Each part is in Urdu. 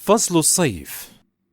فصل الصيف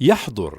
يحضر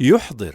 يحضر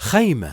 خيمة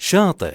شاطئ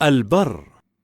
البر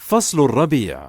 فصل الربيع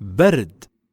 برد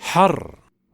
حر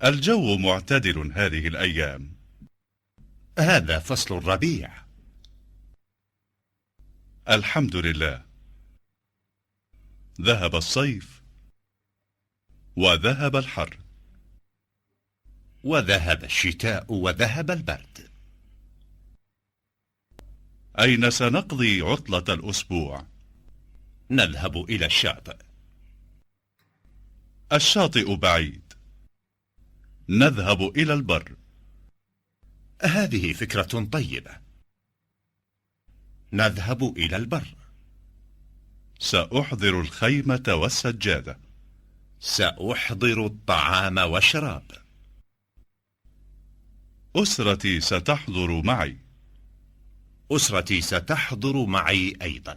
الجو معتدل هذه الأيام. هذا فصل الربيع. الحمد لله. ذهب الصيف وذهب الحر وذهب الشتاء وذهب البرد. أين سنقضي عطلة الأسبوع؟ نذهب إلى الشاطئ. الشاطئ بعيد. نذهب إلى البر. هذه فكرة طيبة. نذهب إلى البر. سأحضر الخيمة والسجادة. سأحضر الطعام والشراب. أسرتي ستحضر معي. أسرتي ستحضر معي أيضا.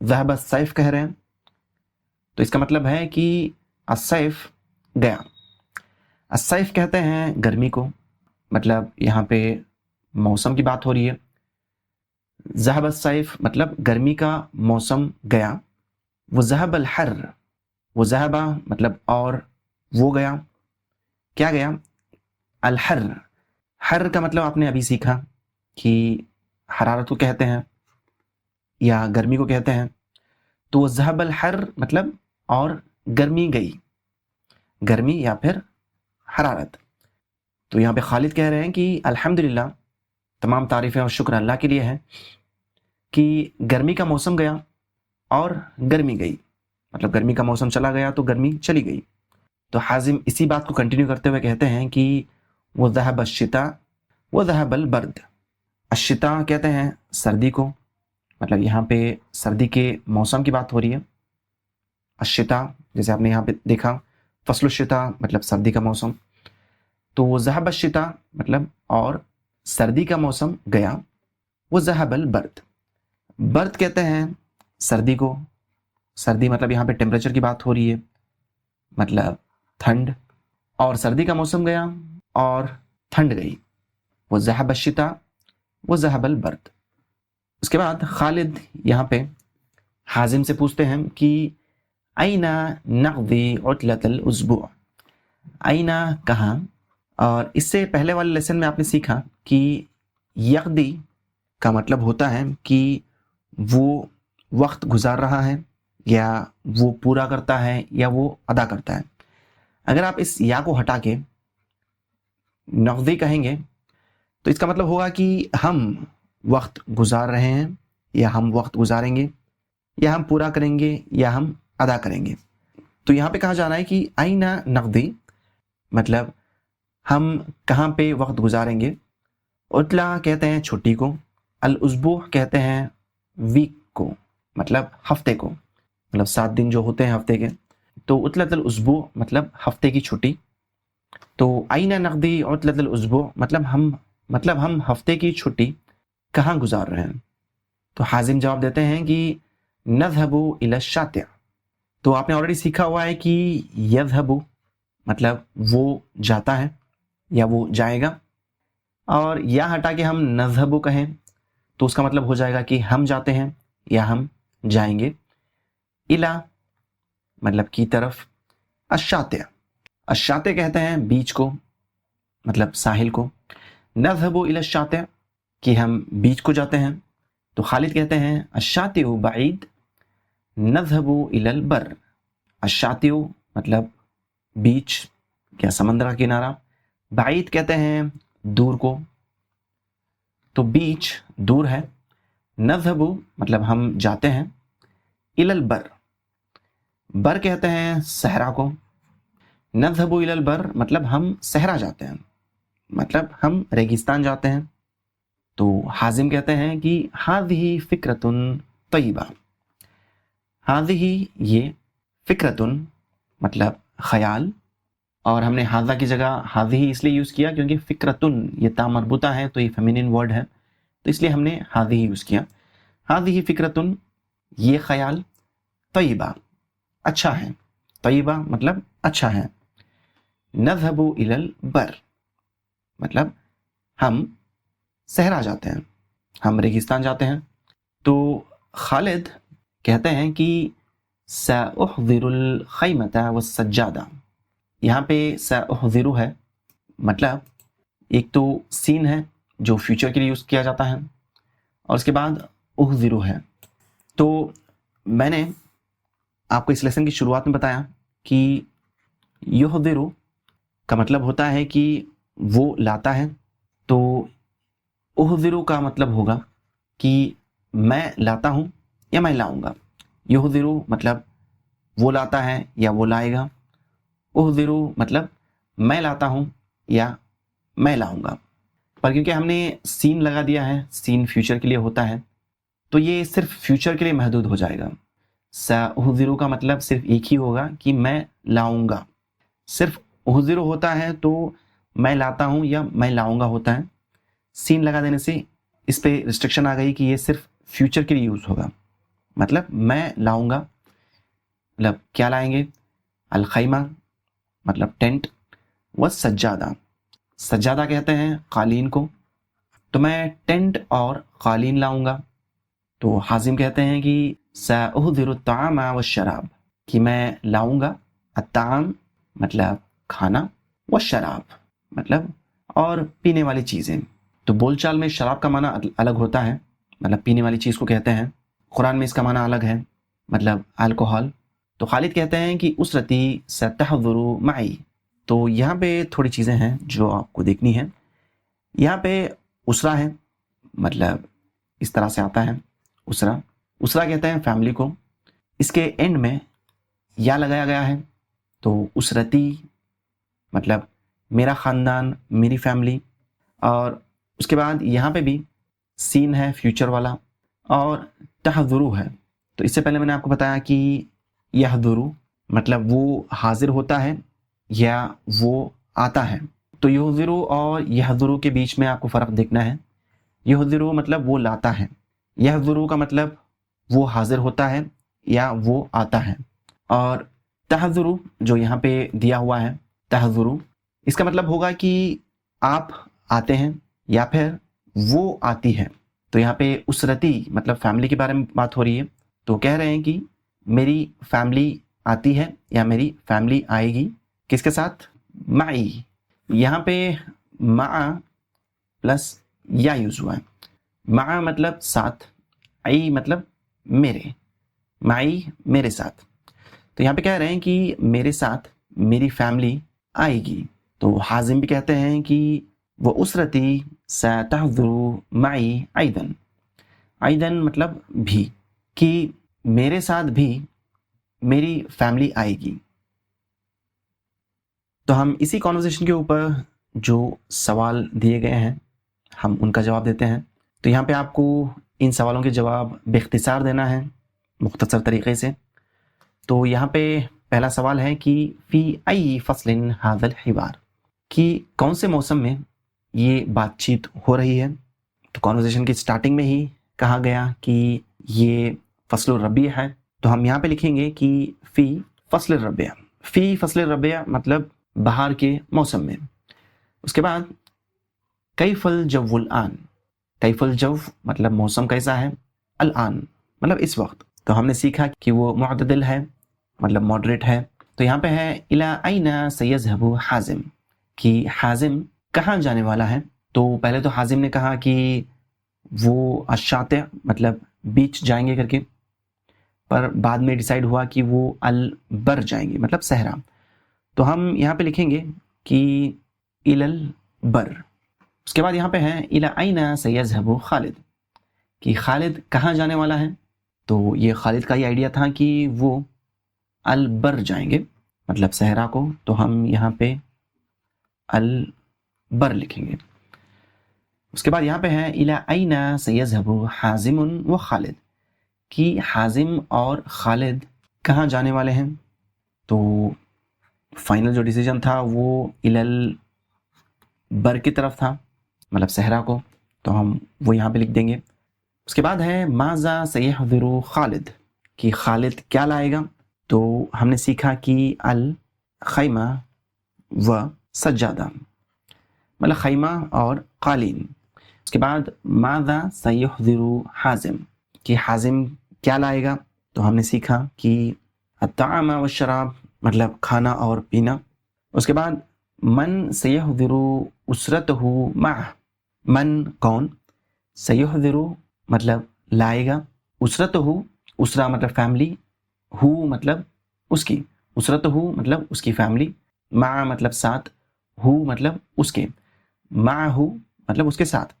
ذهب السيف کہہ رہے ہیں تو اس کا مطلب ہے کہ السیف گیا. السیف کہتے ہیں گرمی کو، مطلب یہاں پہ موسم کی بات ہو رہی ہے. ذهب السیف مطلب گرمی کا موسم گیا. وذهب الحر، وہ ذهب مطلب اور وہ گیا. کیا گیا؟ الحر. حر کا مطلب آپ نے ابھی سیکھا کہ حرارت کو کہتے ہیں یا گرمی کو کہتے ہیں. تو ذهب الحر مطلب اور گرمی گئی، گرمی یا پھر حرارت. تو یہاں پہ خالد کہہ رہے ہیں کہ الحمدللہ، تمام تعریفیں اور شکر اللہ کے لیے ہے کہ گرمی کا موسم گیا اور گرمی گئی. مطلب گرمی کا موسم چلا گیا تو گرمی چلی گئی. تو حازم اسی بات کو کنٹینیو کرتے ہوئے کہتے ہیں کہ وہ ذهب الشتاء وذهب البرد. الشتاء کہتے ہیں سردی کو، مطلب یہاں پہ سردی کے موسم کی بات ہو رہی ہے. الشتاء جیسے آپ نے یہاں پہ دیکھا، فصل الشتاء مطلب سردی کا موسم. تو وہ ذهب الشتاء مطلب اور سردی کا موسم گیا. وہ ذهب البرد. برد کہتے ہیں سردی کو. سردی مطلب یہاں پہ ٹیمپریچر کی بات ہو رہی ہے، مطلب ٹھنڈ. اور سردی کا موسم گیا اور ٹھنڈ گئی. وہ ذهب الشتاء وذهب البرد. اس کے بعد خالد یہاں پہ حازم سے پوچھتے ہیں کہ أين نقضي عطلة الأسبوع. أين کہاں. اور اس سے پہلے والے لیسن میں آپ نے سیکھا کہ یقضی کا مطلب ہوتا ہے کہ وہ وقت گزار رہا ہے یا وہ پورا کرتا ہے یا وہ ادا کرتا ہے. اگر آپ اس یا کو ہٹا کے نقضی کہیں گے تو اس کا مطلب ہوگا کہ ہم وقت گزار رہے ہیں یا ہم وقت گزاریں گے یا ہم پورا کریں گے یا ہم ادا کریں گے. تو یہاں پہ کہا جا رہا ہے کہ أين نقضی مطلب ہم کہاں پہ وقت گزاریں گے. عطلہ کہتے ہیں چھٹی کو. الاسبوع کہتے ہیں ویک کو، مطلب ہفتے کو، مطلب 7 دن جو ہوتے ہیں ہفتے کے. تو عطلۃ الاسبوع مطلب ہفتے کی چھٹی. تو أين نقضي عطلة الاسبوع مطلب ہم ہفتے کی چھٹی کہاں گزار رہے ہیں. تو حازم جواب دیتے ہیں کہ نذهب إلى الشاطئ. تو آپ نے آلریڈی سیکھا ہوا ہے کہ یذهب مطلب وہ جاتا ہے یا وہ جائے گا، اور یا ہٹا کے ہم نذهب کہیں تو اس کا مطلب ہو جائے گا کہ ہم جاتے ہیں یا ہم جائیں گے. الا مطلب کی طرف. الشاطئ، الشاطئ کہتے ہیں بیچ کو، مطلب ساحل کو. نذهب الى الشاطئ کہ ہم بیچ کو جاتے ہیں. تو خالد کہتے ہیں الشاطئ بعید نذهب الى البر. الشاطئ مطلب بیچ یا سمندر کا کنارہ. بعید کہتے ہیں دور کو، تو بیچ دور ہے. نذهب مطلب ہم جاتے ہیں. الى البر، بر کہتے ہیں صحرا کو. نذهب الى البر مطلب ہم صحرا جاتے ہیں، مطلب ہم ریگستان جاتے ہیں. تو حازم کہتے ہیں کہ هذه فکرة طیبہ. هذه یہ فکرة مطلب خیال، اور ہم نے ہاذا کی جگہ هذه اس لیے یوز کیا کیونکہ فکرة یہ تا مربوطہ ہے تو یہ فیمینن ورڈ ہے، تو اس لیے ہم نے هذه یوز کیا. هذه فکرة یہ خیال، طیبہ اچھا ہے. طیبہ مطلب اچھا ہے. نذهب الى البر مطلب ہم صحرا جاتے ہیں، ہم ریگستان جاتے ہیں. تو خالد کہتے ہیں کہ سأحضر الخیمة والسجادة. یہاں پہ سأحضر ہے مطلب ایک تو سین ہے جو فیوچر کے لیے یوز کیا جاتا ہے، اور اس کے بعد احضر ہے. تو میں نے آپ کو اس لیسن کی شروعات میں بتایا کہ یحضر کا مطلب ہوتا ہے کہ وہ لاتا ہے. تو احضر کا مطلب ہوگا کہ میں لاتا ہوں یا میں لاؤں گا. یحضر مطلب وہ لاتا ہے یا وہ لائے گا. احضر مطلب میں لاتا ہوں یا میں لاؤں گا. پر کیونکہ ہم نے سین لگا دیا ہے، سین فیوچر کے لیے ہوتا ہے، تو یہ صرف فیوچر کے لیے محدود ہو جائے گا. سأحضر کا مطلب صرف ایک ہی ہوگا کہ میں لاؤں گا. صرف احضر ہوتا ہے تو میں لاتا ہوں یا میں لاؤں گا ہوتا ہے. سین لگا دینے سے اس پہ ریسٹرکشن آ گئی کہ یہ صرف فیوچر کے لیے یوز ہوگا، مطلب میں لاؤں گا، مطلب کیا لائیں گے؟ الخیمہ مطلب ٹینٹ، والسجادہ، سجادہ کہتے ہیں قالین کو، تو میں ٹینٹ اور قالین لاؤں گا۔ تو حازم کہتے ہیں کہ سأحضر الطعام والشراب، کہ میں لاؤں گا الطعام مطلب کھانا، والشراب مطلب اور پینے والی چیزیں۔ تو بول چال میں شراب کا معنی الگ ہوتا ہے، مطلب پینے والی چیز کو کہتے ہیں، قرآن میں اس کا معنی الگ ہے، مطلب الکوہل۔ تو خالد کہتے ہیں کہ اسرتی ستحضر معی۔ تو یہاں پہ تھوڑی چیزیں ہیں جو آپ کو دیکھنی ہیں۔ یہاں پہ اسرہ ہے، مطلب اس طرح سے آتا ہے اسرہ کہتے ہیں فیملی کو، اس کے اینڈ میں یا لگایا گیا ہے، تو اسرتی مطلب میرا خاندان، میری فیملی۔ اور اس کے بعد یہاں پہ بھی سین ہے فیوچر والا، اور تحضرو ہے۔ تو اس سے پہلے میں نے آپ کو بتایا کہ یحضرو مطلب وہ حاضر ہوتا ہے یا وہ آتا ہے۔ تو یحضرو اور یحضرو کے بیچ میں آپ کو فرق دیکھنا ہے۔ یحضرو مطلب وہ لاتا ہے، یحضرو کا مطلب وہ حاضر ہوتا ہے یا وہ آتا ہے۔ اور تحضرو جو یہاں پہ دیا ہوا ہے، تحضرو اس کا مطلب ہوگا کہ آپ آتے ہیں یا پھر وہ آتی ہے۔ تو یہاں پہ اسرتی مطلب فیملی کے بارے میں بات ہو رہی ہے، تو کہہ رہے ہیں کہ میری فیملی آتی ہے یا میری فیملی آئے گی، کس کے ساتھ؟ معی۔ یہاں پہ مع پلس یا یوز ہوا ہے۔ مع مطلب ساتھ، ای مطلب میرے، معی میرے ساتھ۔ تو یہاں پہ کہہ رہے ہیں کہ میرے ساتھ میری فیملی آئے گی۔ تو حازم بھی کہتے ہیں کہ وہ اسرتی ستحضر معی ایدن، ایدن مطلب بھی، کہ میرے ساتھ بھی میری فیملی آئے گی۔ تو ہم اسی کانورسیشن کے اوپر جو سوال دیے گئے ہیں ہم ان کا جواب دیتے ہیں۔ تو یہاں پہ آپ کو ان سوالوں کے جواب باختصار دینا ہے، مختصر طریقے سے۔ تو یہاں پہ پہلا سوال ہے کہ فی ای فصل ھذا الحوار، کہ کون سے موسم میں یہ بات چیت ہو رہی ہے۔ تو کانورسیشن کی سٹارٹنگ میں ہی کہا گیا کہ یہ فصل الربیع ہے، تو ہم یہاں پہ لکھیں گے کہ فی فصل الربیع، فی فصل الربیع مطلب بہار کے موسم میں۔ اس کے بعد کیف الجو الآن، کیف الجو مطلب موسم کیسا ہے، الآن مطلب اس وقت۔ تو ہم نے سیکھا کہ وہ معتدل ہے، مطلب ماڈریٹ ہے۔ تو یہاں پہ ہے الی این سیذهب حازم، کہ حازم کہاں جانے والا ہے۔ تو پہلے تو حازم نے کہا کہ وہ الشاطئ مطلب بیچ جائیں گے کر کے، پر بعد میں ڈیسائیڈ ہوا کہ وہ البر جائیں گے مطلب صحرا۔ تو ہم یہاں پہ لکھیں گے کہ الی البر۔ اس کے بعد یہاں پہ ہے الی این سیذهب خالد، کہ خالد کہاں جانے والا ہے۔ تو یہ خالد کا ہی آئیڈیا تھا کہ وہ البر جائیں گے مطلب صحرا کو، تو ہم یہاں پہ البر لکھیں گے۔ اس کے بعد یہاں پہ ہے الی این سیذهب حازم و خالد، کہ حازم اور خالد کہاں جانے والے ہیں۔ تو فائنل جو ڈیسیجن تھا وہ الی البر کی طرف تھا مطلب صحرا کو، تو ہم وہ یہاں پہ لکھ دیں گے۔ اس کے بعد ہے ماذا سیحضر خالد، کہ خالد کیا لائے گا۔ تو ہم نے سیکھا کہ الخیمہ و سجادہ مطلب خیمہ اور قالین۔ اس کے بعد ماذا سیحضر حازم، کہ حازم کیا لائے گا۔ تو ہم نے سیکھا کہ الطعام والشراب مطلب کھانا اور پینا۔ اس کے بعد من سیحضر اسرتہ معہ، من کون، سیحضر مطلب لائے گا، اسرتہ اسرہ مطلب فیملی، ہو مطلب اس کی، اسرتہ مطلب اس کی فیملی، مع مطلب ساتھ، ہو مطلب اس کے، معہ مطلب اس کے ساتھ،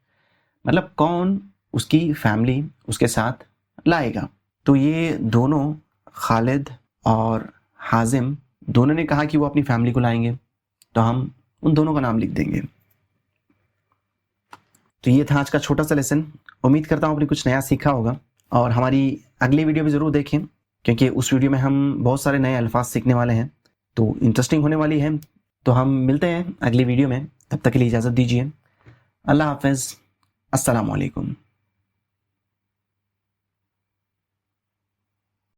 مطلب کون اس کی فیملی اس کے ساتھ لائے گا۔ تو یہ دونوں خالد اور حازم دونوں نے کہا کہ وہ اپنی فیملی کو لائیں گے، تو ہم ان دونوں کا نام لکھ دیں گے۔ تو یہ تھا آج کا چھوٹا سا لیسن، امید کرتا ہوں آپ نے کچھ نیا سیکھا ہوگا، اور ہماری اگلی ویڈیو بھی ضرور دیکھیں، کیونکہ اس ویڈیو میں ہم بہت سارے نئے الفاظ سیکھنے والے ہیں، تو انٹرسٹنگ ہونے والی ہے۔ تو ہم ملتے ہیں اگلی ویڈیو میں، تب تک کے لیے اجازت دیجیے، اللہ حافظ، السلام علیکم۔